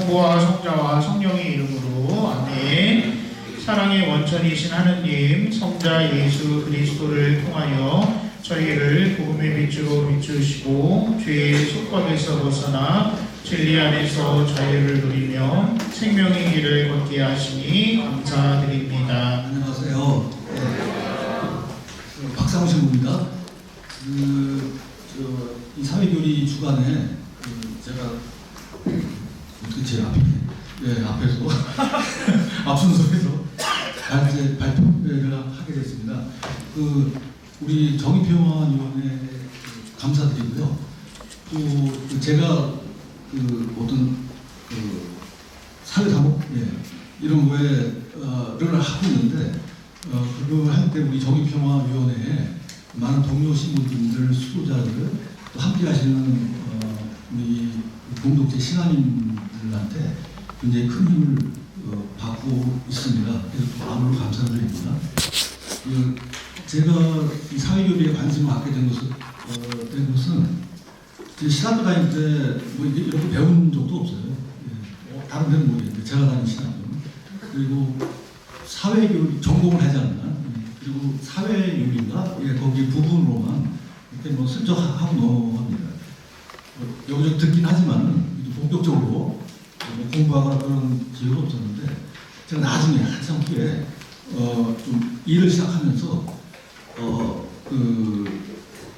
성부와 성자와 성령의 이름으로 아멘. 사랑의 원천이신 하느님, 성자 예수 그리스도를 통하여 저희를 복음의 빛으로 비추시고 죄의 속박에서 벗어나 진리 안에서 자유를 누리며 생명의 길을 걷게 하시니 감사드립니다. 안녕하세요. 박상우 신부입니다. 이 사회교리 주간에 제가 어떻게 제 앞에서 앞순서에서 발표를 하게 됐습니다. 우리 정의평화위원회 감사드리고요. 또 제가 어떤 사회사목 이런 거를 하고 있는데 그걸 할 때 우리 정의평화위원회에 많은 동료 신부님들, 수도자들 또 함께 하시는 우리 공동체 신앙인들한테 굉장히 큰 힘을 받고 있습니다. 그래서 또 마음으로 감사드립니다. 제가 이 사회교리에 관심을 갖게 된 것은 신학교 다닐 때 뭐 이런 거 배운 적도 없어요. 다른 데는 모르겠는데 제가 다닌 신학교 그리고 사회교리 전공을 하지 않나 그리고 사회요리인가 거기 부분으로만 이렇게 뭐 슬쩍 하고 넘어갑니다. 여기저기 듣긴 하지만 본격적으로 공부하거나 그런 기회가 없었는데 제가 나중에 한참 후에 좀 일을 시작하면서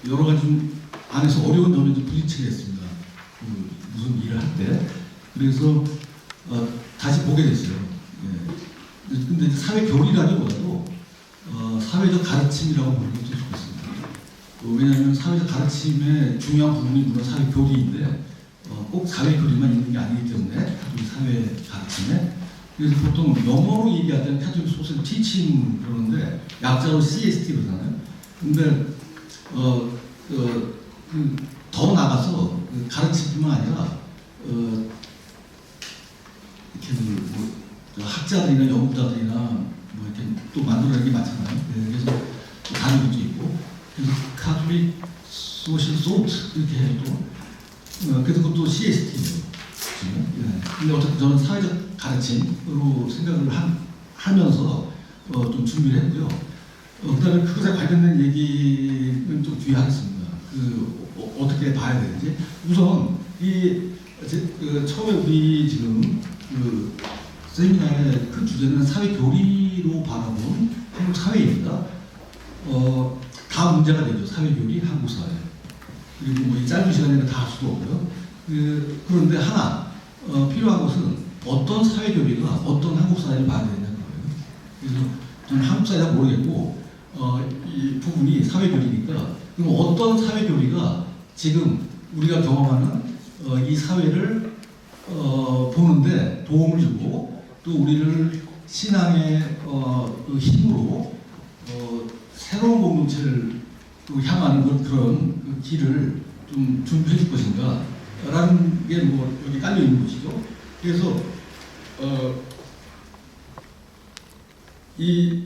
여러 가지 좀 안에서 어려운 점에 좀 부딪히게 됐습니다. 무슨 일을 할 때. 그래서 다시 보게 됐어요. 근데 사회 교리라기보다도 사회적 가르침이라고 보는 게 좋겠습니다. 왜냐하면 사회적 가르침의 중요한 부분이 물론 사회 교리인데 꼭 사회 교리만 있는 게 아니기 때문에 우리 사회 가르침에 그래서 보통 영어로 얘기할 때는 캐톨릭 소셜 티칭 그러는데 약자로 CST 그러잖아요. 근데 더 나가서 가르침뿐만 아니라 이렇게 뭐 학자들이나 연구자들이나 뭐 이렇게 또 만들어내는 게 많잖아요. 그래서 다른 것도 있고 그래서 카톨릭 소셜 소트 이렇게 해도 그래서 그것도 CST예요. 근데 어쨌든 저는 사회적 가르침으로 생각을 하면서 좀 준비를 했고요. 그다음에 그것에 관련된 얘기는 좀 뒤에 하겠습니다. 어떻게 봐야 되는지. 우선 처음에 우리 지금 세미나의 큰 주제는 사회 교리로 바라본 한국 사회입니다. 다 문제가 되죠. 사회 교리, 한국 사회. 그리고 뭐 이 짧은 시간에는 다 할 수도 없고요. 그런데 하나 필요한 것은 어떤 사회 교리가 어떤 한국 사회를 봐야 되냐는 거예요. 그래서 저는 한국 사회가 모르겠고 이 부분이 사회 교리니까 그럼 어떤 사회 교리가 지금 우리가 경험하는 이 사회를 보는데 도움을 주고 또 우리를 신앙의 힘으로 새로운 공동체를 향하는 그런 길을 좀 준비해 줄 것인가 라는 게 뭐 여기 깔려 있는 것이죠. 그래서 이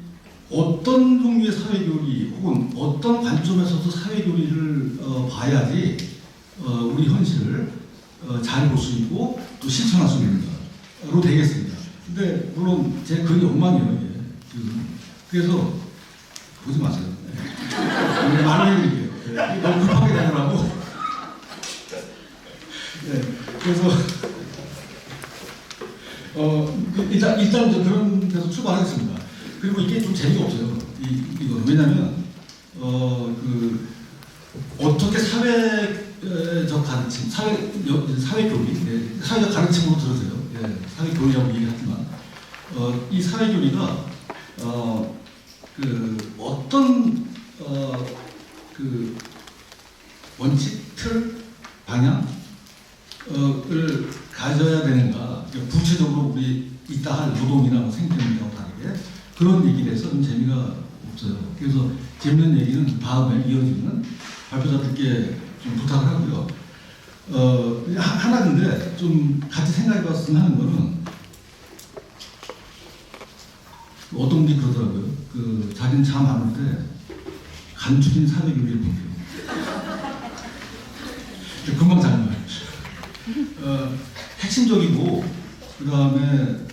어떤 종류의 사회교리 혹은 어떤 관점에서도 사회교리를 봐야지 우리 현실을 잘 볼 수 있고 또 실천할 수 있는가로 되겠습니다. 근데 물론 제 그 욕망이에요. 그래서 보지 마세요. 말해드릴게요. 너무 급하게 되더라고. 그래서 일단 그런 데서 출발하겠습니다. 그리고 이게 좀 재미가 없어요. 이거는 왜냐하면 어떻게 사회적 가르침, 사회 교리, 사회적 가르침으로 들으세요. 사회 교리라고 얘기하지만 이 사회 교리가 어떤 원칙, 틀, 방향을 가져야 되는가, 구체적으로 우리 이따 할 노동이나 생태문화하고 다르게 그런 얘기에 대해서는 재미가 없어요. 그래서 재밌는 얘기는 다음에 이어지는 발표자들께 좀 부탁을 하고요. 하나 근데 좀 같이 생각해 봤으면 하는 거는 어떤 분이 그러더라고요. 자기는 잠 안 올 때 간추린 사회교리를 본대요. 금방 자는 거예요. 핵심적이고 그 다음에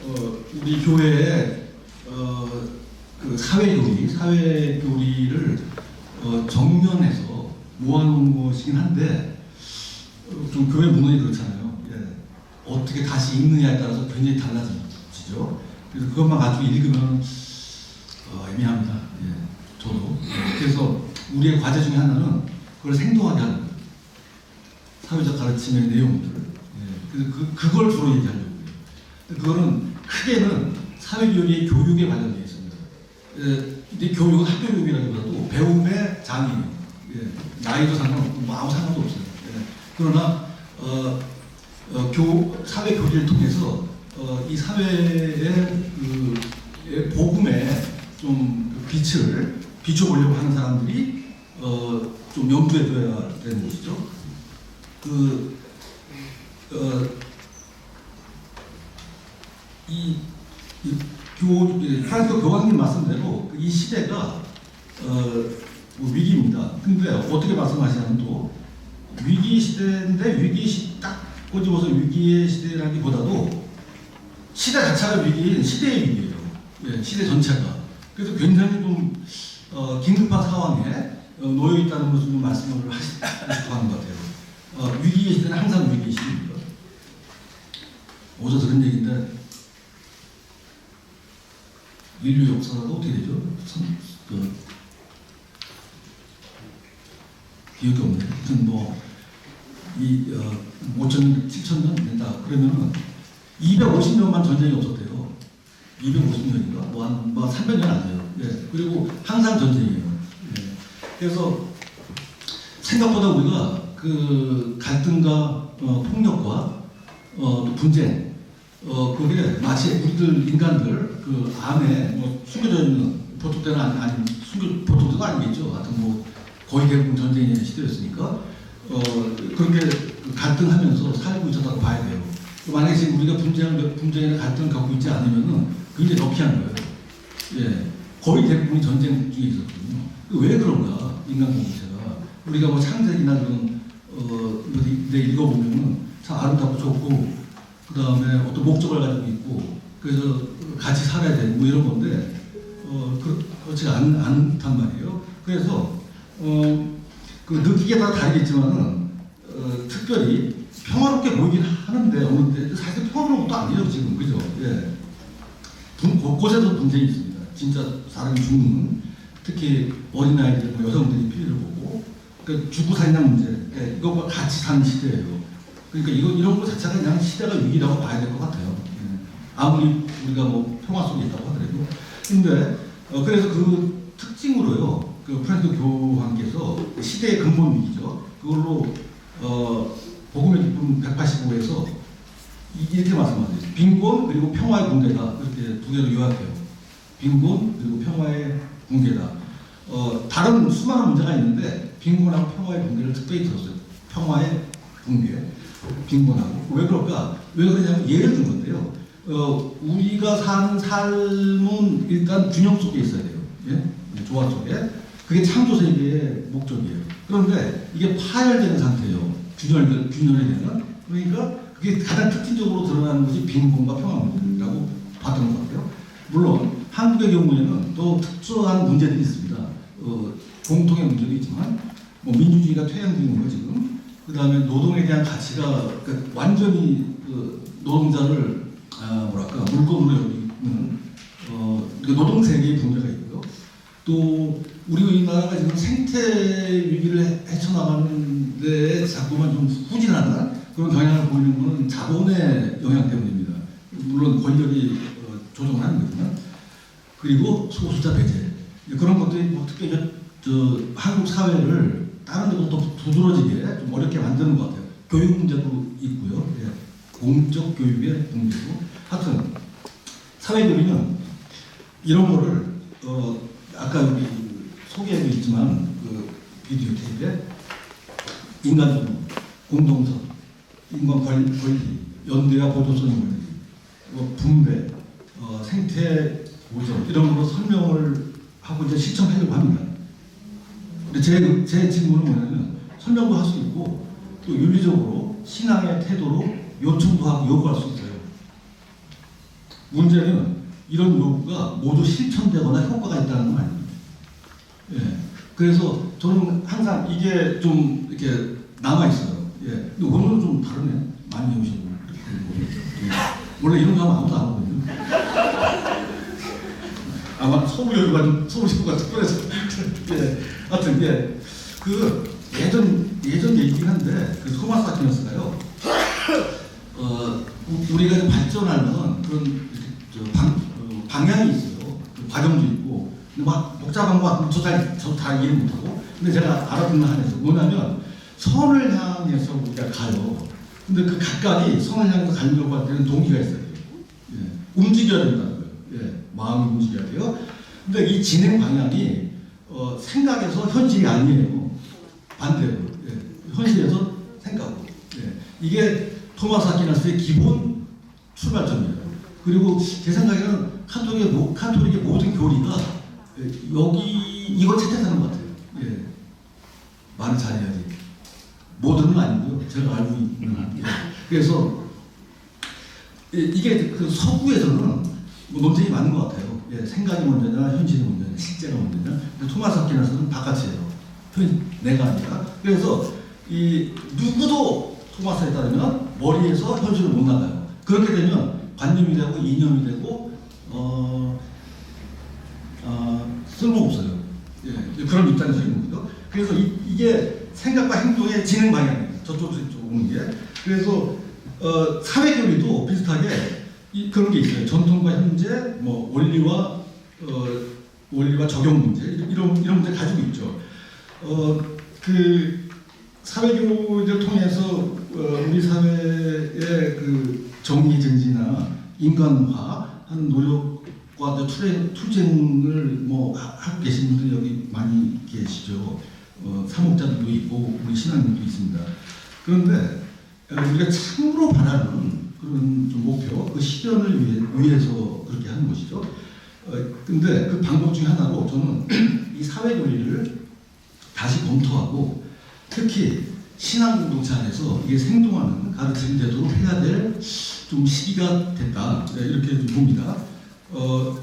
우리 교회에 그 사회교리를 정면에서 모아놓은 것이긴 한데 좀 교회 문헌이 그렇잖아요. 예. 어떻게 다시 읽느냐에 따라서 굉장히 달라지죠. 그래서 그것만 가지고 읽으면 애매합니다. 예. 저도. 그래서 우리의 과제 중에 하나는 그걸 생동하게 하는 거예요. 사회적 가르침의 내용들. 예. 그래서 그걸 주로 얘기하려고 해요. 그거는 크게는 사회교리의 교육에 관련되어 있습니다. 예. 근데 교육은 학교 교육이라기보다도 배움의 장이에요. 예. 나이도 상관없고 아무 상관도 없어요. 예. 그러나 사회 교리를 통해서 이 사회의 복음에 좀 빛을 비춰보려고 하는 사람들이 좀 염두에 둬야 되는 것이죠. 프란시스 교황님 말씀대로 이 시대가 위기입니다. 근데 어떻게 말씀하시냐면 또 위기 시대인데 딱 꼬집어서 위기의 시대라기보다도 시대 자체가 위기인 시대의 위기예요. 예, 시대 전체가. 그래서 굉장히 좀 긴급한 상황에 놓여 있다는 것을 좀 말씀을 하시고 하는 것 같아요. 위기의 시대는 항상 위기의 시대입니다. 어제 들은 얘기인데 인류 역사가 어떻게 되죠? 기억이 없네요. 무슨 5,000년, 7,000년 된다. 그러면은 250년만 전쟁이 없었대요. 250년인가? 한 300년 안 돼요. 예. 그리고 항상 전쟁이에요. 예. 그래서 생각보다 우리가 그 갈등과 폭력과 또 분쟁, 그게 마치 우리들 인간들 그 안에 숨겨져 있는 보통 때는 아닌 보통 때도 아니겠죠. 하여튼 거의 대부분 전쟁의 시대였으니까 그렇게 갈등하면서 살고 있었다고 봐야 돼요. 만약에 지금 우리가 분쟁이나 갈등을 겪고 있지 않으면은 굉장히 럭키한 거예요. 예, 거의 대부분이 전쟁 중에 있었거든요. 왜 그런가 인간 공동체가 우리가 창세기나 그런 데 읽어보면은 참 아름답고 좋고 그 다음에 어떤 목적을 가지고 있고 그래서 같이 살아야 되고 이런 건데 그렇지가 않단 말이에요. 그래서 그 느끼기에 따라 다르겠지만은 특별히 평화롭게 보이긴 하는데 어느 사실 평화로운 것도 아니에요 지금. 그죠? 예. 곳곳에서 분쟁이 있습니다. 진짜 사람이 죽는, 특히 어린아이들, 여성들이 피해를 보고 그러니까 죽고 사냐 문제, 예. 이것과 같이 사는 시대예요. 그러니까 이런 거 자체가 그냥 시대가 위기라고 봐야 될 것 같아요. 예. 아무리 우리가 평화 속에 있다고 하더라도. 근데 그래서 그 특징으로요, 그 프란시스 교황께서 시대의 근본 위기죠. 그걸로 복음의 기쁨 185에서 이렇게 말씀하세요. 빈곤 그리고 평화의 붕괴다. 그렇게 두 개로 요약해요. 빈곤 그리고 평화의 붕괴다. 다른 수많은 문제가 있는데 빈곤하고 평화의 붕괴를 특별히 들었어요. 평화의 붕괴, 빈곤하고. 왜 그럴까? 왜 그러냐면 예를 든 건데요. 우리가 사는 삶은 일단 균형 속에 있어야 돼요. 예? 조화 속에. 그게 창조 세계의 목적이에요. 그런데 이게 파열되는 상태예요. 균열이 되는. 그러니까 그게 가장 특징적으로 드러나는 것이 빈곤과 평화 문제라고 봤던 것 같아요. 물론 한국의 경우에는 또 특수한 문제들이 있습니다. 공통의 문제도 있지만 민주주의가 퇴행 중인 거 지금. 그 다음에 노동에 대한 가치가 그러니까 완전히 노동자를 물건으로 여기는 노동 세계의 문제가 있고요. 또 우리나라가 지금 생태 위기를 헤쳐나가는 데 자꾸만 좀 후진하는 그런 경향을 보이는 것은 자본의 영향 때문입니다. 물론 권력이 조정을 하는 거지만. 그리고 소수자 배제. 그런 것들이 특히 한국 사회를 다른 데보다 더 두드러지게 좀 어렵게 만드는 것 같아요. 교육 문제도 있고요. 예. 공적 교육의 문제고. 하여튼 사회교리는 이런 거를 아까 여기 소개해도 있지만 그 비디오 테이프에 인간주의, 공동선, 인간 권리, 연대와 보조성의 권리, 분배, 생태 보존 이런 걸로 설명을 하고 이제 실천하려고 합니다. 근데 제 질문은 뭐냐면 설명도 할 수 있고 또 윤리적으로 신앙의 태도로 요청도 하고 요구할 수 있어요. 문제는 이런 요구가 모두 실천되거나 효과가 있다는 건 아닙니다. 예. 그래서 저는 항상 이게 좀 이렇게 남아 있어요. 예. 근데 오늘은 좀 다르네. 많이 오시고. 예. 원래 이런 거 하면 아무도 안 하거든요. 아마 서울 여유가 좀 서울 여유가 특별해서. 예. 하여튼 예. 그 예전 얘기긴 한데 그 토마스 아퀴나스가요. 우리가 좀 발전하는 그런 방향이 있어요. 그 과정도 있고. 근데 막 복잡한 거 같으면 저 다 이해 못하고. 근데 제가 알아듣는 한에서 뭐냐면 선을 향해서 우리가 가요. 근데 그 각각이 선을 향해서 가려고 할 때는 동기가 있어요. 예. 움직여야 된다는 거예요. 예. 마음이 움직여야 돼요. 근데 이 진행 방향이 생각에서 현실이 아니에요. 반대로. 예. 현실에서 생각으로. 예. 이게 토마스 아퀴나스의 기본 출발점이에요. 그리고 제 생각에는 카톨릭의 모든 교리가 여기 이걸 채택하는 것 같아요. 예. 말을 잘해야지. 모든은 아니고요. 제가 알고 있는 한. 예. 그래서 이게 그 서구에서는 뭐 논쟁이 많은 것 같아요. 예. 생각이 먼저냐, 현실이 먼저냐, 실제가 먼저냐. 근데 토마스 아퀴나스는 바깥이에요. 내가 아니라. 그래서 이 누구도 토마스에 따르면 머리에서 현실을 못 나가요. 그렇게 되면 관념이 되고 이념이 되고 쓸모없어요. 예, 그런 입장에서 있는 거죠. 그래서 이게 생각과 행동의 진행 방향이에요. 저쪽에서 이쪽 오는 게. 그래서 사회교리도 비슷하게 그런 게 있어요. 전통과 현재, 뭐 원리와 적용 문제 이런 문제 가지고 있죠. 그 사회교리를 통해서 우리 사회의 그 정의 증진이나 인간화하는 노력과 투쟁을 뭐 하고 계신 분들 여기 많이 계시죠. 사목자들도 있고 우리 신앙인도 있습니다. 그런데 우리가 참으로 바라는 그런 좀 목표, 그 실현을 위해서 그렇게 하는 것이죠. 근데 그 방법 중에 하나로 저는 이 사회교리를 다시 검토하고 특히 신앙 공동체 안에서 이게 생동하는 가르침 제도로 해야 될 좀 시기가 됐다. 이렇게 좀 봅니다.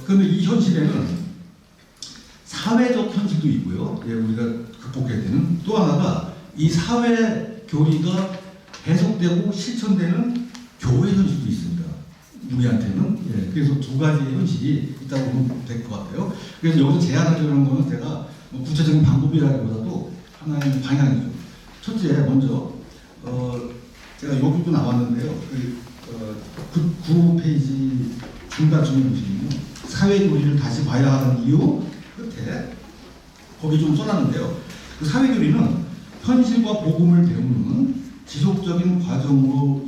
그런데 이 현실에는 사회적 현실도 있고요. 예, 우리가 극복해야 되는 또 하나가 이 사회 교리가 해석되고 실천되는 교회 현실도 있습니다. 우리한테는. 예, 그래서 두 가지의 현실이 있다고 보면 될 것 같아요. 그래서 여기서 제안하려는 거는 제가 뭐 구체적인 방법이라기보다도 하나의 방향이죠. 첫째, 먼저 제가 여기도 나왔는데요. 9페이지 중간쯤에 보시면요. 사회교리를 다시 봐야 하는 이유 끝에 거기 좀 써놨는데요. 그 사회교리는 현실과 복음을 배우는 지속적인 과정으로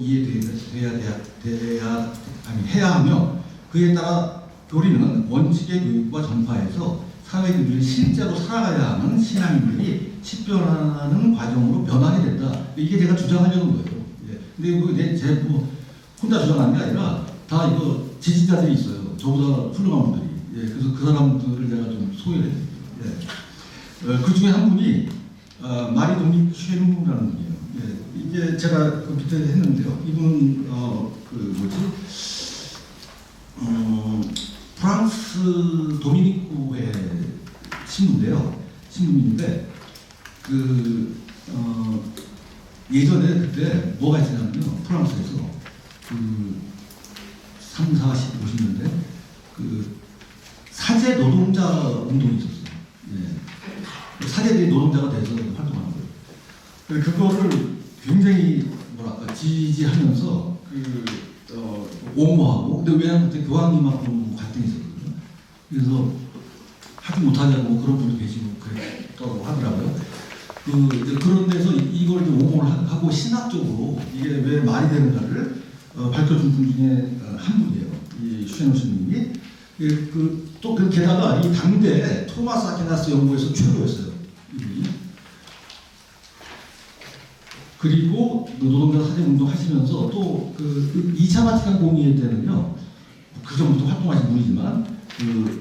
해야 하며 그에 따라 교리는 원칙의 교육과 전파에서 사회교리를 실제로 살아가야 하는 신앙인들이 식변하는 과정으로 변하게 된다. 이게 제가 주장하려는 거예요. 예. 근데 제 혼자 주장하는 게 아니라 다 이거 지지자들이 있어요. 저보다 훌륭한 분들이. 예. 그래서 그 사람들을 제가 좀 소개를 해드릴게요. 예. 그 중에 한 분이 마리 도닉 쉐누라는 분이에요. 예. 이게 제가 그 밑에 했는데요. 이분은 프랑스 도미니코의 신부인데 예전에 그때 뭐가 있었냐면요. 프랑스에서 3, 40, 50년대 사제 노동자 운동이 있었어요. 예. 사제들이 노동자가 돼서 활동하는 거예요. 그거를 굉장히 지지하면서 옹호하고 근데 왜냐하면 그때 교황님하고 갈등이 있었거든요. 그래서 하지 못하냐고 그런 분이 계시고 그랬다고 하더라고요. 그런 데서 이걸 좀 옹호를 하고 신학적으로 이게 왜 말이 되는가를 밝혀준 분 중에 한 분이에요. 이 슈에노 스님이. 또 게다가 이 당대 토마스 아퀴나스 연구에서 최고였어요. 이분이. 그리고 노동자 사제 운동 하시면서 또 2차 바티칸 공의회 때는요. 그 전부터 활동하신 분이지만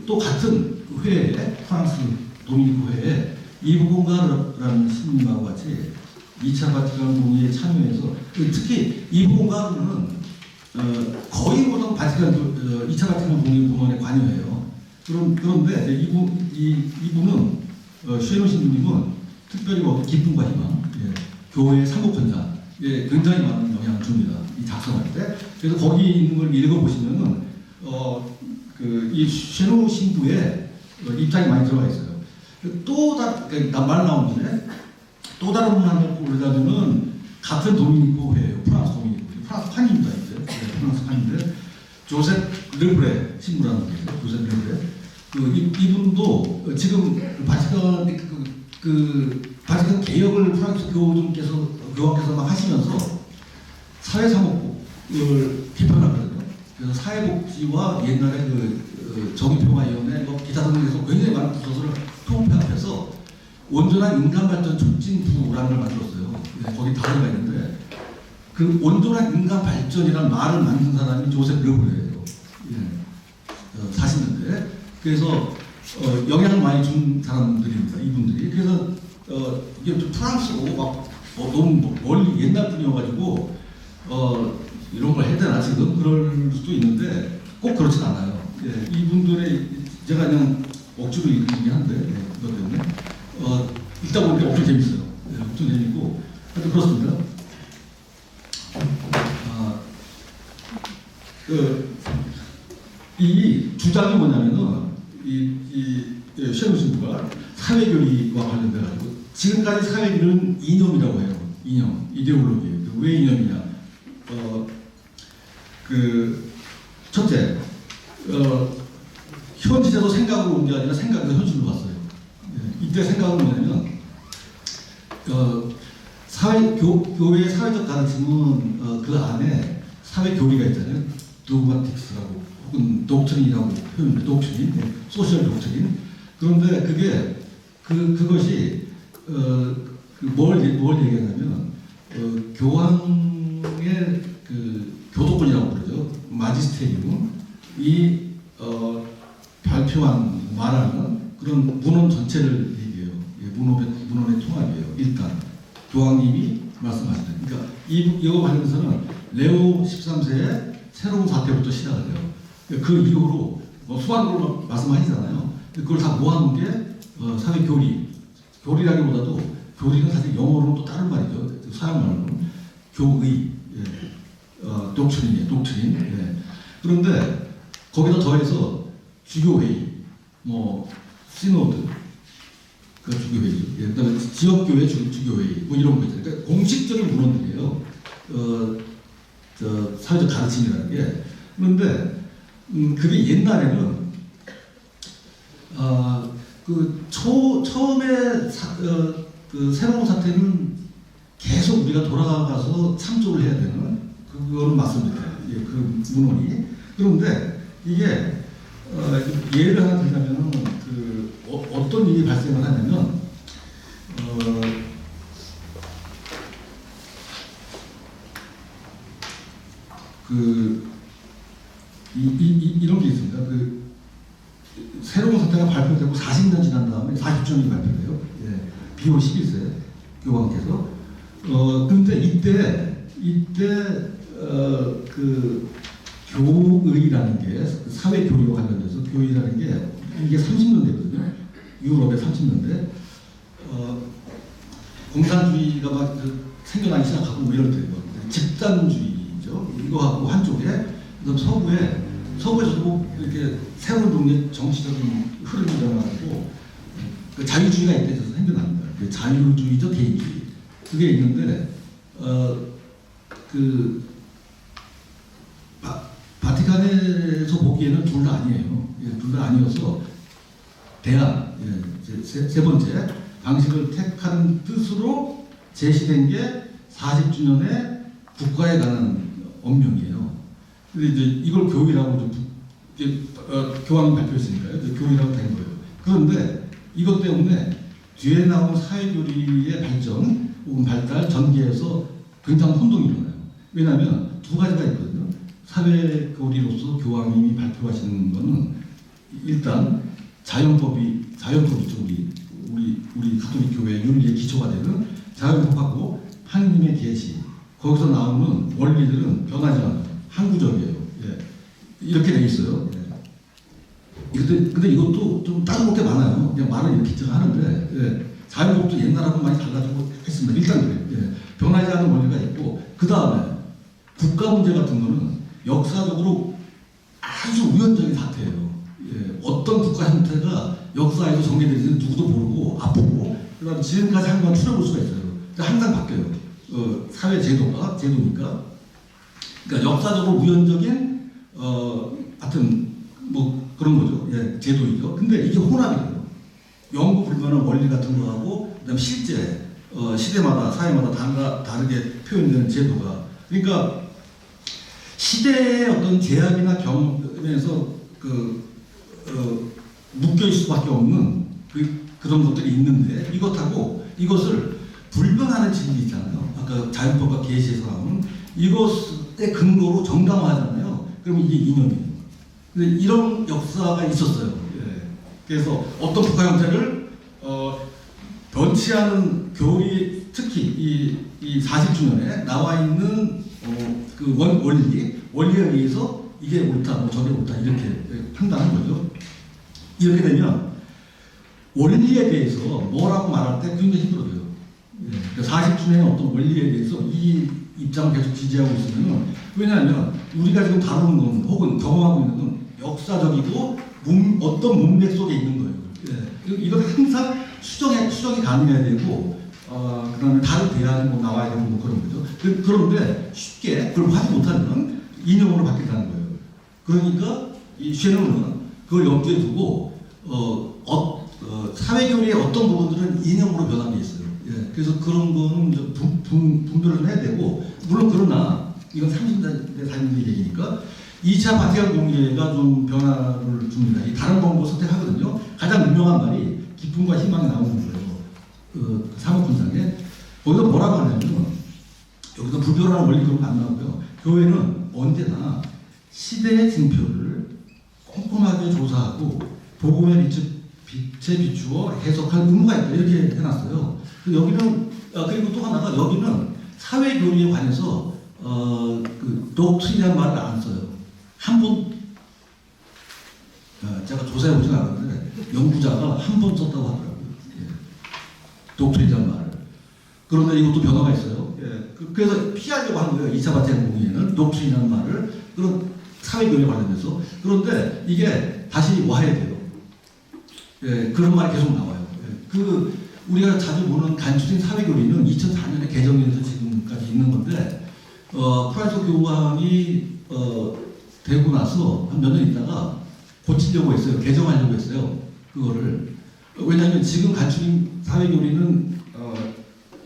또 같은 회에 프랑스 도미니코 회에 이브공가르라는 신님하고 같이 2차 바티칸 공의회에 참여해서 특히 이브공가르는 거의 모든 바티칸 바티칸 2차 바티칸 공인공헌에 관여해요. 그런데 이분은 쉐노 신부님은 특별히 기쁨과 희망, 교회의 사목전자에 굉장히 많은 영향을 줍니다. 이 작성할 때. 그래서 거기 있는 걸 읽어보시면은 이 쉐노 신부의 입장이 많이 들어가 있어요. 말 나온 김에 또 다른 분 한 명 고르자면은 같은 도미니코회예요. 프랑스 도미니코. 프랑스 판입니다. 이제 프랑스 판인데 조셉 르브레 신부라는 분이에요. 조셉 르브레. 이분도 지금 바티칸 개혁을 프랑스 교황께서 막 하시면서 사회사목국을 개편하거든요. 그래서 사회복지와 옛날에 정의평화위원회 기타 등에서 굉장히 많은 부서를 통폐합해서 온전한 인간발전 촉진부라는 걸 만들었어요. 거기 단어가 있는데 그 온전한 인간발전이라는 말을 만든 사람이 조셉 르브레예요. 40년대. 그래서 영향을 많이 준 사람들입니다. 이분들이. 그래서 이게 좀 프랑스고 막 너무 멀리 옛날 분이어가지고 이런 걸 해야 되나 지금 그럴 수도 있는데 꼭 그렇진 않아요. 이분들의 제가 그냥 억지로 읽긴 한데 그것 때문에 읽다 보니까 엄청 재밌어요. 엄청 재밌고 하여튼 그렇습니다. 이 주장이 뭐냐면은 쉐노 신부가 사회교리와 관련돼 가지고 지금까지 사회교리는 이념이라고 해요. 이념, 이데올로기예요. 왜 이념이냐? 첫째, 현실에서 생각으로 온 게 아니라 생각에서 현실로 갔어요. 이때 생각은 뭐냐면 교회의 사회적 가르침은 그 안에 사회 교리가 있잖아요. 도그마틱스라고 혹은 독트린이라고 표현해요. 독트린, 소셜 독트린. 그런데 그것이 뭘 얘기하냐면 교황의 교도권이라고 그러죠. 마지스테리움이 발표한 말하는 그런 문헌 전체를 얘기해요. 문헌의 통합이에요. 일단 교황님이 말씀하시는. 그러니까 이거 관련해서는 레오 13세의 새로운 사태부터 시작을 해요. 그 이후로 수많은 걸 말씀하시잖아요. 그걸 다 모아놓은 게 사회 교리라기보다도 교리는 사실 영어로는 또 다른 말이죠. 서양 말로는 교의, 독트린이에요. 독트린. 그런데 거기다 더해서 주교회의, 시노드, 그 주교회의, 그다음에 지역교회 주교회의, 이런 거 있잖아요. 그러니까 공식적인 문헌들이에요. 사회적 가르침이라는 게. 그런데 그게 옛날에는 처음에 새로운 사태는 계속 우리가 돌아가서 참조를 해야 되는 그거는 맞습니다. 그 문헌이. 그런데 이게 예를 하나 들자면은 어떤 일이 발생을 하냐면 이런 게 있습니다. 새로운 사태가 발표되고 40년 지난 다음에 40주년이 발표돼요. 비오 11세 교황께서. 근데 이때 교의라는 게 사회 교리와 관련돼서 교의라는 게 이게 30년대거든요. 유럽의 30년대. 공산주의가 막 생겨나기 시작하고 이럴 때고 집단주의죠. 이거하고 한쪽에 그다음 서부에서도 이렇게 새로운 종류의 정치적인 흐름이 일어나고 자유주의가 이때 생겨납니다. 자유주의적 개인주의 그게 있는데 바티칸에서 보기에는 둘 다 아니에요. 둘 다 아니어서 대안 세 번째 방식을 택하는 뜻으로 제시된 게 40주년의 국가에 관한 엄명이에요. 근데 이제 이걸 교의라고 교황이 발표했으니까요. 교의라고 된 거예요. 그런데 이것 때문에 뒤에 나온 사회교리의 발전 혹은 발달 전개에서 굉장히 혼동이 일어나요. 왜냐하면 두 가지가 있거든요. 사회교리로서 교황님이 발표하시는 거는 일단 자연법이죠. 우리 가톨릭 교회의 윤리의 기초가 되는 자연법하고 하느님의 계시 거기서 나오는 원리들은 변하지 않아요. 항구적이에요. 이렇게 돼 있어요. 예. 근데 이것도 좀 따로 볼 게 많아요. 그냥 말을 이렇게 하는데 예. 자유법도 옛날하고 많이 달라지고 했습니다. 일단 그래요. 예. 변하지 않는 원리가 있고 그 다음에 국가 문제 같은 거는 역사적으로 아주 우연적인 사태예요. 예. 어떤 국가 형태가 역사에서 정리되는지 누구도 모르고 아프고 그다음 지금까지 한 건 추려볼 수가 있어요. 항상 바뀌어요. 사회 제도니까. 그러니까 역사적으로 우연적인 하여튼 뭐 그런 거죠. 예, 제도이죠. 근데 이게 혼합이에요. 영구 불변한 원리 같은 거하고 그다음 실제 시대마다 사회마다 다르게 표현되는 제도가 그러니까 시대의 어떤 제약이나 경험에서 묶여 있을 수밖에 없는 그런 것들이 있는데 이것을 불변하는 진리 있잖아요. 아까 자연법과 계시에서 나오는 이것의 근거로 정당화하잖아요. 그러면 이게 이념이에요. 근데 이런 역사가 있었어요. 예. 그래서 어떤 국가 형태를 변치 않은 교리 특히 이 40주년에 나와 있는 그 원리에 의해서 이게 옳다, 뭐 저게 옳다 이렇게 판단하는 거죠. 이렇게 되면 원리에 대해서 뭐라고 말할 때 굉장히 힘들어져요. 예. 40주년의 어떤 원리에 대해서 이 입장을 계속 지지하고 있으면 왜냐하면 우리가 지금 다루는 건 혹은 경험하고 있는 건 역사적이고 어떤 문맥 속에 있는 거예요. 예. 이걸 항상 수정이 가능해야 되고 그다음에 다른 대안이 뭐 나와야 되고 뭐 그런 거죠. 그런데 쉽게 그걸 하지 못하면 이념으로 바뀐다는 거예요. 그러니까 이 쉐넌은 그걸 염두에 두고 사회교리의 어떤 부분들은 이념으로 변한 게 있어요. 예, 그래서 그런 거는 좀 분별을 해야 되고 물론 그러나 이건 30대 40대 얘기니까 2차 바티칸 공개가 좀 변화를 줍니다. 이 다른 방법을 선택하거든요. 가장 유명한 말이 기쁨과 희망이 나오는 거예요. 그 사법분상에 거기서 뭐라고 하냐면 여기서 불변하는 원리 그런 거 안 나오고요. 교회는 언제나 시대의 징표를 꼼꼼하게 조사하고 복음의 빛에 비추어 해석할 의무가 있다 이렇게 해놨어요. 여기는 그리고 또 하나가 여기는 사회 교리에 관해서 그 독트린이라는 말을 안 써요. 한 번 제가 조사해 보진 않았는데 연구자가 한 번 썼다고 하더라고요. 예. 독트린이라는 말을. 그런데 이것도 변화가 있어요. 예. 그래서 피하려고 하는 거예요. 2차 바티칸 공의회는 독트린이라는 말을 그런 사회 교리에 관련해서. 그런데 이게 다시 와야 돼요. 예, 그런 말이 계속 나와요. 예, 우리가 자주 보는 간추린 사회교리는 2004년에 개정돼서 지금까지 있는 건데, 프란시스 교황이 되고 나서 한 몇 년 있다가 고치려고 했어요. 개정하려고 했어요. 그거를. 왜냐하면 지금 간추린 사회교리는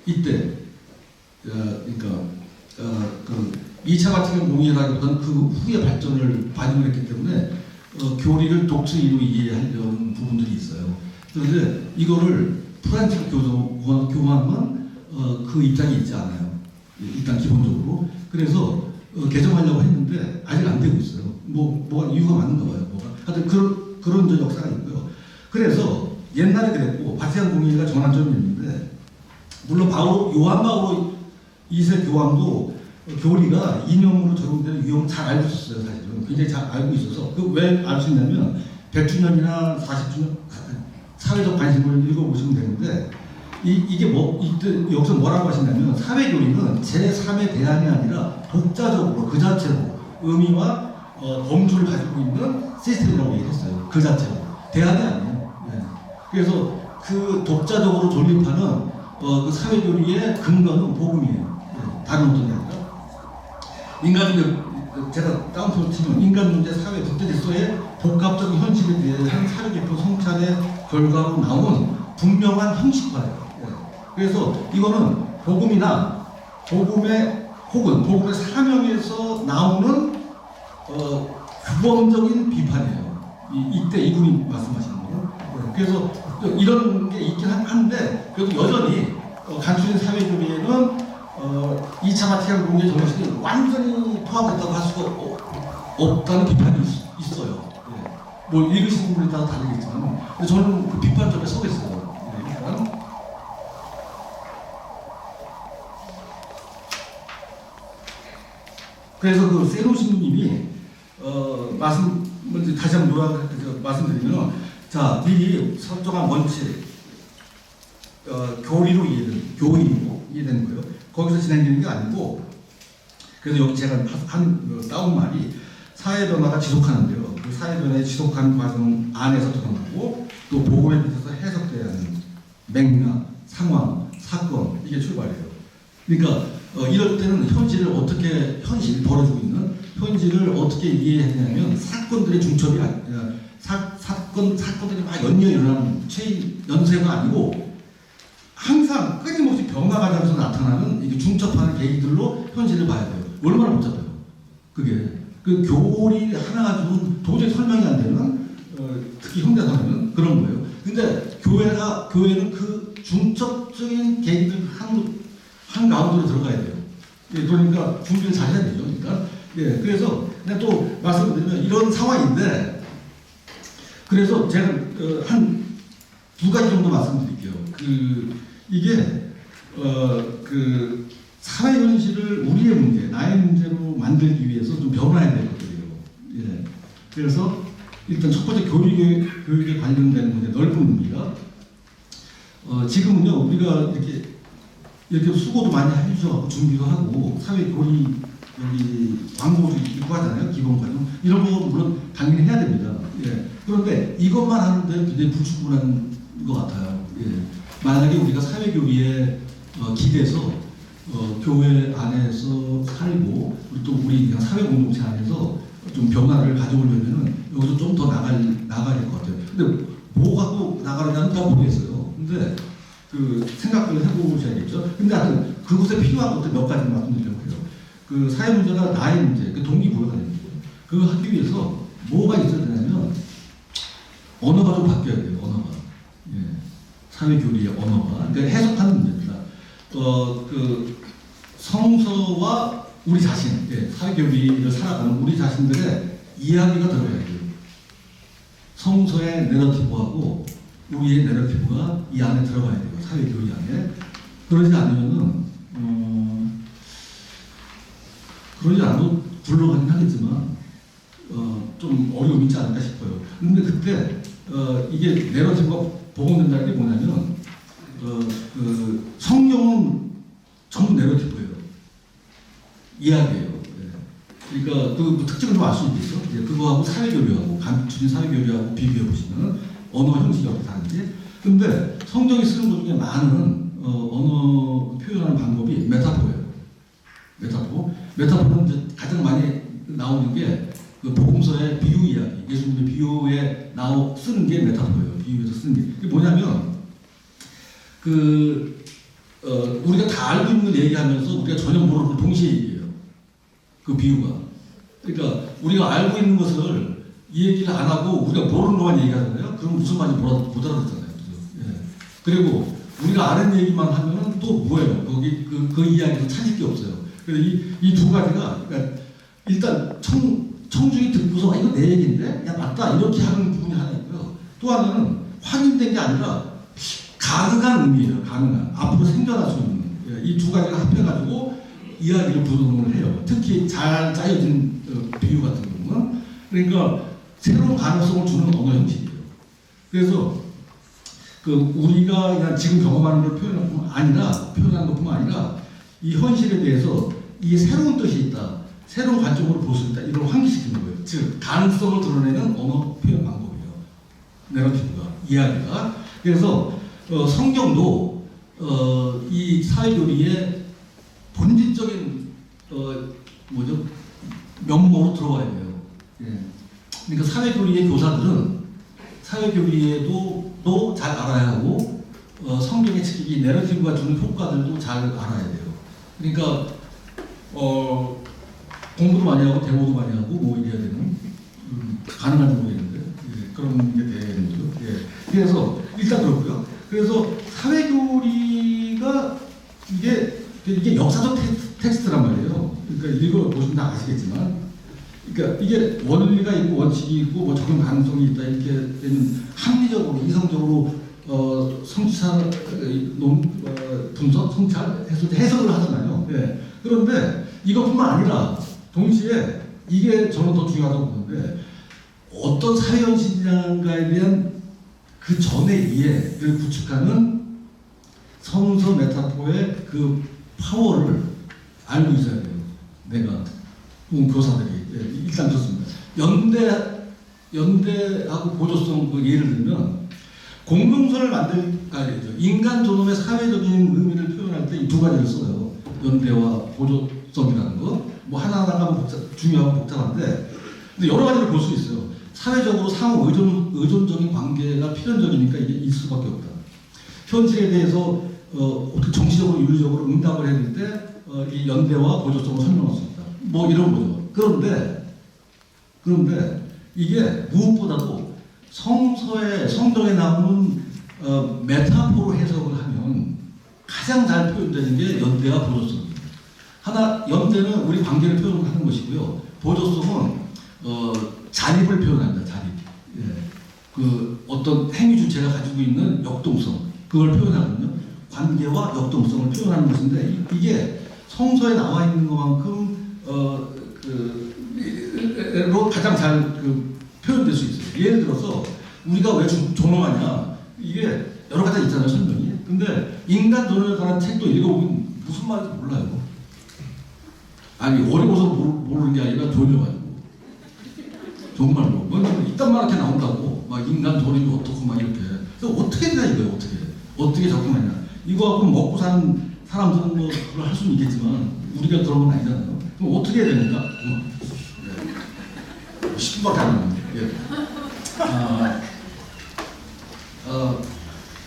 이때, 그러니까 2차 바티칸 공의회라기보다는 그 후에 발전을 반영을 했기 때문에 교리를 독트린으로 이해하려는 부분들이 있어요. 그런데 이거를 프란치스 교황은 그 입장이 있지 않아요. 일단 기본적으로. 그래서 개정하려고 했는데 아직 안 되고 있어요. 뭐가 이유가 많은가 봐요. 하여튼 그런 역사가 있고요. 그래서 옛날에 그랬고 바티칸 공의회가 전환점이 있는데 물론 요한 바오로 2세 교황도 교리가 이념으로 적용되는 유형을 잘 알고 있었어요. 사실은 굉장히 잘 알고 있어서 왜 알 수 있냐면 100주년이나 40주년 사회적 관심을 읽어보시면 되는데 이게 이때 여기서 뭐라고 하시냐면 사회교리는 제3의 대안이 아니라 독자적으로 그 자체로 의미와 범주를 가지고 있는 시스템이라고 얘기했어요. 그 자체로 대안이 아니에요. 네. 그래서 그 독자적으로 존립하는 그 사회교리의 근거는 복음이에요. 네. 다른 어떤 게 아니라 인간 문제, 제가 다운표를 치면 인간 문제, 사회, 국제 질서의 복합적인 현실에 대한 사회 개표 성찰의 결과로 나온 분명한 형식화예요. 그래서 이거는 복음이나 복음의 사명에서 나오는 규범적인 비판이에요. 이때 이분이 말씀하시는 거예요. 그래서 이런 게 있긴 한데 그래도 여전히 간추린 사회교리에는 2차 바티칸 공개 정신이 완전히 포함됐다고 할 수가 없다는 비판이 있어요. 뭐 읽으시는 분에 따라 다르겠지만 저는 그 비판 쪽에 서 있어요. 일단 그래서 그 세노 신부님이 다시 한번 말씀드리면, 자, 이 설정한 원칙, 교리로 이해되는 거예요. 거기서 진행되는 게 아니고, 그래서 여기 제가 따온 말이 사회 변화가 지속하는데요. 그 사회 변화의 지속하는 과정 안에서 드러나고 또 보고에 비춰서 해석돼야 하는 맥락, 상황, 사건, 이게 출발이에요. 그러니까 이럴 때는 현실 벌어지고 있는 현실을 어떻게 이해해야 되냐면 사건들의 중첩이 아니라 사건들이 막 연이어 일어나는 연쇄가 아니고 항상 끊임없이 변화가면서 나타나는 이게 중첩하는 계기들로 현실을 봐야 돼요. 얼마나 복잡해요. 그게 그 교리 하나 가지고는 도저히 설명이 안 되는 특히 현대사회는 그런 거예요. 근데 교회는 그 중첩적인 계기들 한 가운데로 들어가야 돼요. 예, 그러니까 준비를 잘 해야 되죠. 일단. 예, 그래서 그냥 또 말씀드리면 이런 상황인데, 그래서 제가 한 두 가지 정도 말씀드릴게요. 이게 그 사회 현실을 우리의 문제, 나의 문제로 만들기 위해서 좀 변화해야 될 것들이에요. 예. 그래서 일단 첫 번째 교육에 관련된 문제, 넓은 의미가 지금은요 우리가 이렇게 수고도 많이 해주셔서 준비도 하고 사회 교리 여기 광고도 있고 하잖아요. 기본 과정 이런 거 물론 당연히 해야 됩니다. 예. 그런데 이것만 하는데 굉장히 불충분한 것 같아요. 예. 만약에 우리가 사회 교리에 기대서 교회 안에서 살고 우리 그냥 사회 공동체 안에서 좀 변화를 가져오려면은 여기서 좀 더 나가야 될 것 같아요. 근데 뭐 갖고 나가느냐는 잘 모르겠어요. 근데 그 생각을 해보셔야겠죠. 근데 하여튼 그곳에 필요한 것들 몇 가지 말씀드리려고 해요. 그 사회 문제가 나의 문제, 그 동기부여가 되는 거예요. 그거 하기 위해서 뭐가 있어야 되냐면 언어가 좀 바뀌어야 돼요. 언어가. 예. 사회 교리의 언어가. 그러니까 해석하는 문제입니다. 그 성서와 우리 자신, 예, 사회 교리를 살아가는 우리 자신들의 이야기가 들어가야 돼요. 성서의 내러티브하고 우리의 내러티브가 이 안에 들어가야 돼요. 사회 교리 안에. 그러지 않으면은 그러지 않아도 굴러가긴 하겠지만 좀 어려움이 있지 않을까 싶어요. 근데 그때 이게 내러티브가 복원된다는 게 뭐냐면 그 성경은 전부 내러티브예요. 이야기예요. 예. 그러니까 그 특징을 좀 알 수 있겠죠. 예, 그거하고 사회교류하고 감추진 사회교류하고 비교해 보시면 언어 형식이 어떻게 다른지. 근데 성경이 쓰는 것 중에 많은 언어 표현하는 방법이 메타포예요. 메타포는 이제 가장 많이 나오는 게 그 복음서의 비유 이야기, 예수님의 비유에 쓰는 게 메타포예요. 비유에서 쓰는 게. 그게 뭐냐면 우리가 다 알고 있는 걸 얘기하면서 우리가 전혀 모르는 걸 동시에 얘기해요. 그 비유가. 그러니까 우리가 알고 있는 것을 이 얘기를 안 하고 우리가 모르는 것만 얘기하잖아요. 그럼 무슨 말인지 못 알아듣잖아요. 예. 그리고 우리가 아는 얘기만 하면은 또 뭐예요? 거기 그 이야기에서 찾을 게 없어요. 그래서 이 두 가지가 그러니까 일단 청중이 듣고서 이거 내 얘기인데 야 맞다 이렇게 하는 부분이 하나 있고요. 또 하나는 확인된 게 아니라 가능한 의미예요. 가능한 앞으로 생겨날 수 있는 이 두 가지가 합해가지고 이야기를 구성을 해요. 특히 잘 짜여진 비유 같은 경우는 그러니까 새로운 가능성을 주는 언어 형식이에요. 그래서 우리가 그냥 지금 경험하는 걸 표현하는 것뿐만 아니라 이 현실에 대해서 이게 새로운 뜻이 있다, 새로운 관점으로 볼 수 있다 이걸 환기시키는 거예요. 즉 가능성을 드러내는 언어 표현 방법이에요. 내러티브가 이야기가. 그래서 성경도 이 사회교리의 본질적인 면모로 들어와야 돼요. 예. 그러니까 사회교리의 교사들은 사회교리에도 잘 알아야 하고 성경의 이 내러티브가 주는 효과들도 잘 알아야 돼요. 그러니까 공부도 많이 하고 데모도 많이 하고 뭐 이래야 되는 가능한지 모르겠는데 예, 그런 게 되는 거죠. 예. 그래서 일단 그렇고요. 그래서 사회교리가 이게 역사적 텍스트란 말이에요. 그러니까 읽어보시면 다 아시겠지만, 그러니까 이게 원리가 있고 원칙이 있고 뭐 적용 가능성이 있다 이렇게 되면 합리적으로 이성적으로 성찰 분석 성찰 해석을 하잖아요. 예. 그런데 이것뿐만 아니라 동시에 이게 저는 더 중요하다고 보는데 어떤 사회현실인가에 대한 그 전의 이해를 구축하는 성서 메타포의 그 파워를 알고 있어야 돼요. 내가 교사들이. 예, 일단 그렇습니다. 연대하고 보조성 그 예를 들면 공동선을 만들어야죠. 인간 존엄의 사회적인 의미를 표현할 때 이 두 가지를 써요. 연대와 보조성이라는 거. 뭐 하나하나가 중요하고 복잡한데, 근데 여러 가지를 볼 수 있어요. 사회적으로 상호 의존적인 관계가 필연적이니까 이게 있을 수밖에 없다. 현실에 대해서 어떻게 정치적으로 윤리적으로 응답을 해야 될 때 이 연대와 보조성을 설명할 수 있다. 뭐 이런 거죠. 그런데 이게 무엇보다도 성경에 나오는 메타포로 해석을 하면 가장 잘 표현되는 게 연대와 보조성입니다. 연대는 우리 관계를 표현하는 것이고요. 보조성은 자립을 표현합니다. 자립. 예. 그 어떤 행위 주체가 가지고 있는 역동성, 그걸 표현하거든요. 관계와 역동성을 표현하는 것인데 이게 성서에 나와 있는 것만큼 로 가장 잘 표현될 수 있어요. 예를 들어서 우리가 왜 존엄하냐, 이게 여러 가지 있잖아요, 설명이. 근데 인간 존엄에 관한 책도 읽어보면 무슨 말인지 몰라요. 아니 어려워서 모르는 게 아니라 졸려가지고 정말로 뭐 이딴 말 이렇게 나온다고 막 인간 존엄이 어떻고 막 이렇게. 그래서 어떻게 되냐 이거예요. 어떻게 접근하냐. 이거 갖고 먹고 사는 사람들은 뭐 그걸 할 수는 있겠지만 우리가 그런 건 아니잖아요. 그럼 어떻게 해야 됩니까? 10분밖에 안 남았는데.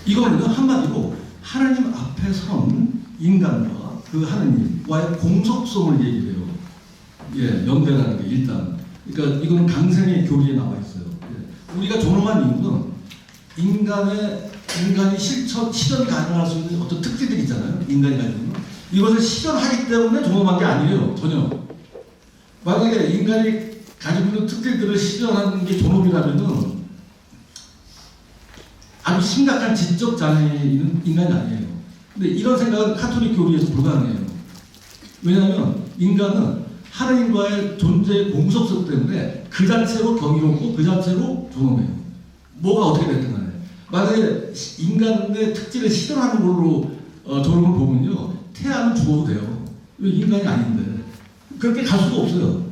이거는요, 한마디로 하나님 앞에 선 인간과 그 하나님과의 공속성을 얘기해요. 예, 연대라는 게 일단. 그러니까 이거는 강생의 교리에 나와 있어요. 예. 우리가 존엄한 이유는 인간이 실현 가능할 수 있는 어떤 특징들이 있잖아요. 인간이 가지고 있는. 이것을 실현하기 때문에 존엄한 게 아니에요. 전혀. 만약에 인간이 가지고 있는 특징들을 실현하는 게 존엄이라면은 아주 심각한 지적 장애인 인간이 아니에요. 근데 이런 생각은 카톨릭 교리에서 불가능해요. 왜냐하면 인간은 하나님과의 존재의 공속성 때문에 그 자체로 경이롭고 그 자체로 존엄해요. 뭐가 어떻게 됐든 간에. 만약에 인간의 특질을 실현하는 걸로 존엄을 보면요, 태양은 죽어도 돼요. 왜 인간이 아닌데. 그렇게 갈 수가 없어요.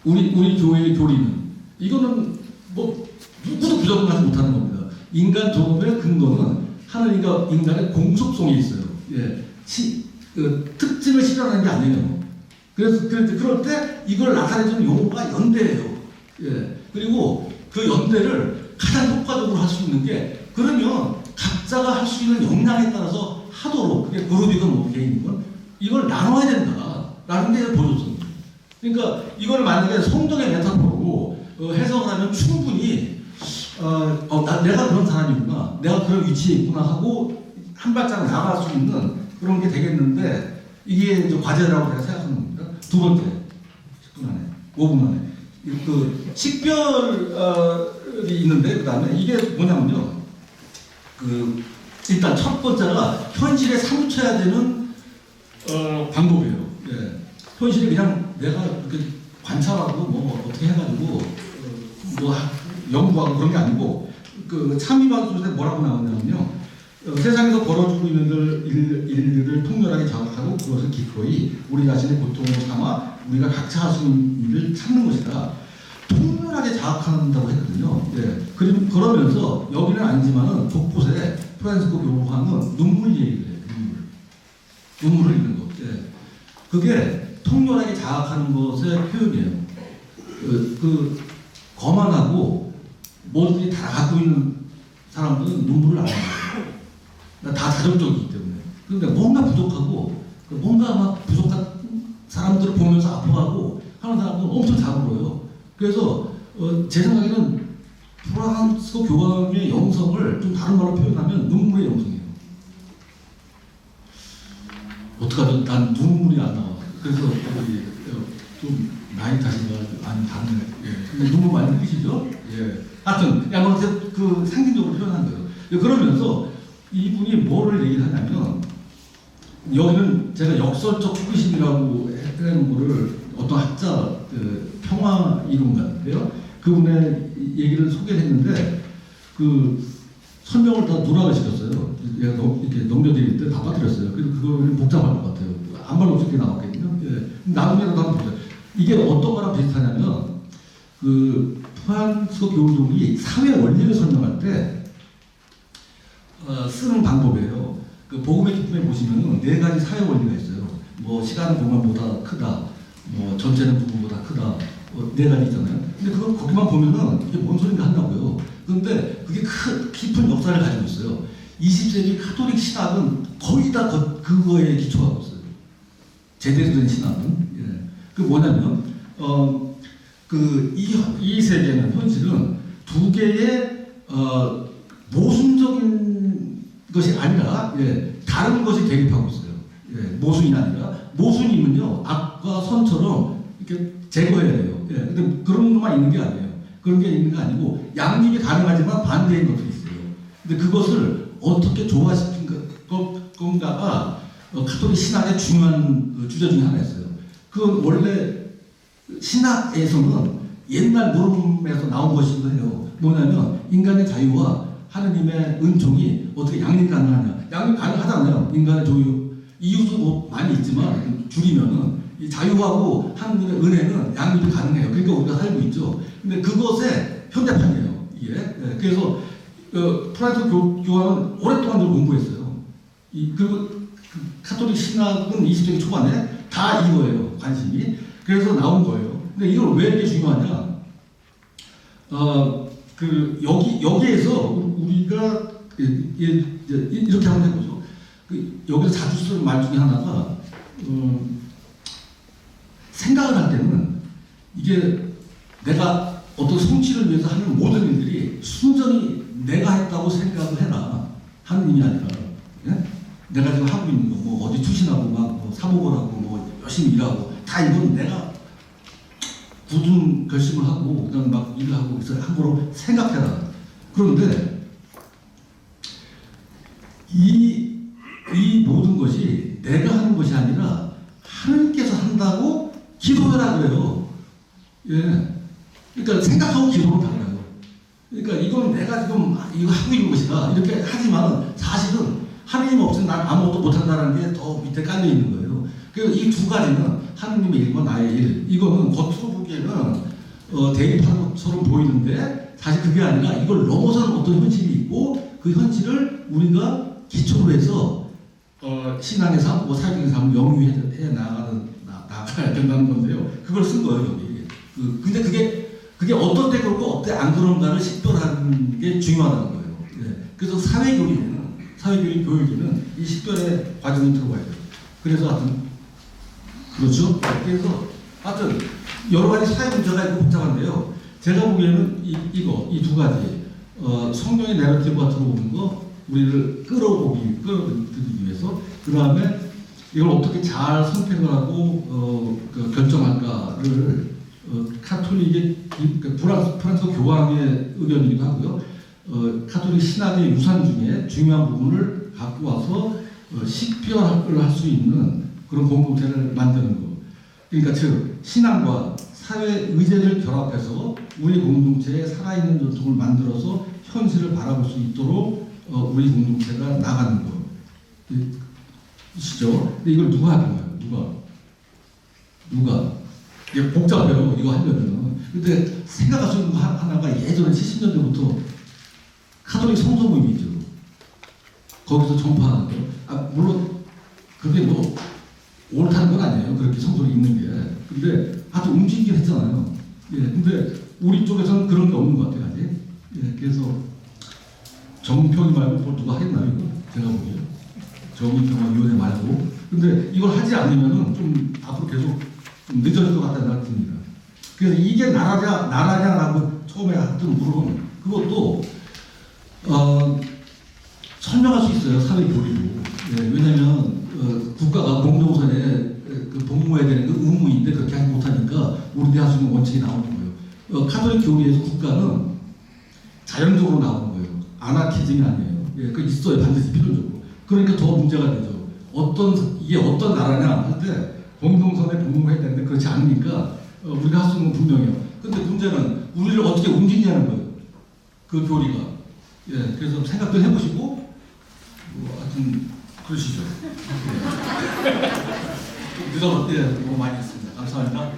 우리 교회의 교리는. 이거는 뭐 누구도 부정하지 못하는 겁니다. 인간 존엄의 근거는 하나님과 인간의 공속성이 있어요. 예. 특징을 실현하는 게 아니에요. 그럴 때 이걸 나타내주는 용어가 연대예요. 예. 그리고 그 연대를 가장 효과적으로 할 수 있는 게, 그러면 각자가 할 수 있는 역량에 따라서 하도록, 그게 그룹이건 뭐 개인이건 이걸 나눠야 된다라는 게 보조성입니다. 그러니까 이걸 만약에 성경의 메타포로 해석을 하면 충분히 내가 그런 사람이구나, 내가 그런 위치에 있구나 하고 한 발짝 나갈 수 있는 그런 게 되겠는데, 이게 이제 과제라고 제가 생각하는 겁니다. 두 번째, 10분 안에, 5분 안에. 그 식별이 있는데, 그 다음에 이게 뭐냐면요. 일단 첫 번째가 현실에 사무쳐야 되는 방법이에요. 예. 현실이 그냥 내가 이렇게 관찰하고 뭐 어떻게 해가지고 뭐 연구하고 그런 게 아니고, 그 참의반수에 뭐라고 나오냐면요, 세상에서 벌어지고 있는 일들을 통렬하게 자각하고 그것을 기꺼이 우리 자신의 고통으로 삼아 우리가 각자 할 수 있는 일을 찾는 것이다. 통렬하게 자각한다고 했거든요. 예. 그러면서 여기는 아니지만은 곳곳에 프란시스코 교황은 눈물 얘기를 해요. 눈물을 읽는 것. 예. 그게 통렬하게 자각하는 것의 표현이에요. 거만하고 뭐든지 다 갖고 있는 사람들은 눈물을 안 해요. 다 자존적이기 때문에. 그러니까 뭔가 부족하고, 뭔가 막 부족한 사람들을 보면서 아파하고 하는 사람들은 엄청 잘 울어요. 그래서 제 생각에는 프란시스코 교황의 영성을 좀 다른 말로 표현하면 눈물의 영성이에요. 어떡하죠? 난 눈물이 안 나와. 그래서 좀 나이 탓인가 아니 다른 예. 근데 눈물 많이 흘리시죠? 예. 하여튼 뭐 그 상징적으로 표현한 거예요. 그러면서 이분이 뭐를 얘기를 하냐면, 여기는 제가 역설적 호기심이라고 해놓은 거를 어떤 학자 평화 이론가인데요. 그분의 얘기를 소개했는데 그 설명을 다 누락을 시켰어요. 제가 이렇게 넘겨드릴 때 다 빠뜨렸어요. 그래서 그거는 복잡할 것 같아요. 안 말 없이 나왔거든요. 예. 나중에라도 한번 보세요. 이게 어떤 거랑 비슷하냐면 그 프랑스 교우종이 사회 원리를 설명할 때 쓰는 방법이에요. 그 복음의 기쁨에 보시면은 네 가지 사회 원리가 있어요. 뭐 시간은 공간보다 크다, 뭐 전체는 부분보다 크다, 네 가지 있잖아요. 근데 그거 거기만 보면은 이게 뭔 소린가 한다고요. 그런데 그게 깊은 역사를 가지고 있어요. 20세기 카톨릭 신학은 거의 다 그거에 기초하고 있어요. 제대로 된 신학은. 예. 그 뭐냐면 이 세계는 현실은 두 개의 모순적인 것이 아니라 다른 것이 대립하고 있어요. 모순이 아니라 모순이면요 악과 선처럼 이렇게 제거해야 돼요. 근데 그런 것만 있는 게 아니에요. 그런 게 있는 게 아니고 양립이 가능하지만 반대인 것들이 있어요. 근데 그것을 어떻게 조화시킨 건가가 카톨릭 신학의 중요한 주제 중에 하나였어요. 그건 원래 신학에서는 옛날 물음에서 나온 것이기도 해요. 뭐냐면 인간의 자유와 하느님의 은총이 어떻게 양립 가능하냐. 양립 가능하잖아요. 인간의 자유. 이유도 뭐 많이 있지만 줄이면은 이 자유하고 하느님의 은혜는 양립이 가능해요. 그러니까 우리가 살고 있죠. 근데 그것의 현대판이에요. 이게. 그래서 프랑스 교황은 오랫동안 공부했어요. 그리고 카톨릭 신학은 20세기 초반에 다 이거예요. 관심이. 그래서 나온 거예요. 근데 이걸 왜 이렇게 중요하냐? 여기에서 우리가 이렇게 하면 되죠. 여기서 자주 쓰는 말 중에 하나가 생각을 할 때는 이게 내가 어떤 성취를 위해서 하는 모든 일들이 순전히 내가 했다고 생각을 해라. 하느님이 아니라. 예? 내가 지금 하고 있는 거, 뭐 어디 투신하고 막 사복을 하고 뭐 열심히 일하고 다 이건 내가 굳은 결심을 하고 그다음 막 일을 하고 그래서 함부로 생각해라. 그런데 이 모든 것이 내가 하는 것이 아니라 하나님께서 한다고 기도해라 그래요. 예. 그러니까 생각하고 기도는 달라요. 그러니까 이건 내가 지금 이거 하고 있는 것이다. 이렇게 하지만 사실은 하나님 없으면 난 아무것도 못한다는 게 더 밑에 깔려 있는 거예요. 그래서 이 두 가지는 하나님의 일과 나의 일. 이거는 겉으로 보기에는 대립하는 것처럼 보이는데 사실 그게 아니라 이걸 넘어서는 어떤 현실이 있고 그 현실을 우리가 기초로 해서 신앙의 삶, 뭐 사회적인 삶을 영위해 나가야 된다는 건데요. 그걸 쓴 거예요 여기. 근데 그게 어떤 때 그렇고 어때 안 그런가를 식별하는 게 중요하다는 거예요. 그래서 사회교육 교육에는 이 식별의 과정이 들어가야 돼요. 그래서 하여튼 그렇죠. 그래서 하여튼 여러 가지 사회 문제가 있고 복잡한데요. 제가 보기에는 이 두 가지 성경의 내러티브가 들어오는 거 우리를 끌어들이기 위해서 그 다음에 이걸 어떻게 잘 선택을 하고 결정할까를 카톨릭의 프랑스 교황의 의견이기도 하고요. 카톨릭 신학의 유산 중에 중요한 부분을 갖고 와서 식별을 할 수 있는 그런 공동체를 만드는 거. 그러니까 즉 신앙과 사회 의제를 결합해서 우리 공동체에 살아있는 전통을 만들어서 현실을 바라볼 수 있도록 우리 공동체가 나가는 거. 시죠. 근데 이걸 누가 하는 거예요? 누가? 이게 복잡해요. 이거 하려면. 근데 생각할 수 있는 거 하나가 예전에 70년대부터 카톨릭 성서 모임이죠. 거기서 전파하는 거. 물론 그게 뭐 옳다는 건 아니에요. 그렇게 성서를 읽는 게. 근데 아주 움직이긴 했잖아요. 근데 우리 쪽에서는 그런 게 없는 것 같아요. 아직. 그래서 정평이 말고 뭘 누가 하겠나요? 이거? 제가 보기에. 정의평화위원회 말고. 근데 이걸 하지 않으면은 좀 앞으로 계속 좀 늦어질 것 같다는 생각이 듭니다. 그래서 이게 나라냐라고 처음에 했던 물은 그것도 설명할 수 있어요. 사회 교리로. 왜냐하면 국가가 공동선에 복무해야 되는 그 의무인데 그렇게 하지 못하니까 우리 할 수 있는 원칙이 나오는 거예요. 카톨릭 교리에서 국가는 자연적으로 나오는 거예요. 아나키즘이 아니에요. 그 있어요. 반드시 필연적으로. 그러니까 더 문제가 되죠. 이게 어떤 나라냐 할 때 공동선에 복무해야 되는데 그렇지 않으니까 우리가 할 수 있는 건 분명해요. 근데 문제는 우리를 어떻게 움직이냐는 거예요. 그 교리가. 예, 그래서 생각들 해보시고, 하여튼, 그러시죠. 예. 늦어서, 예, 너무 많이 했습니다. 감사합니다.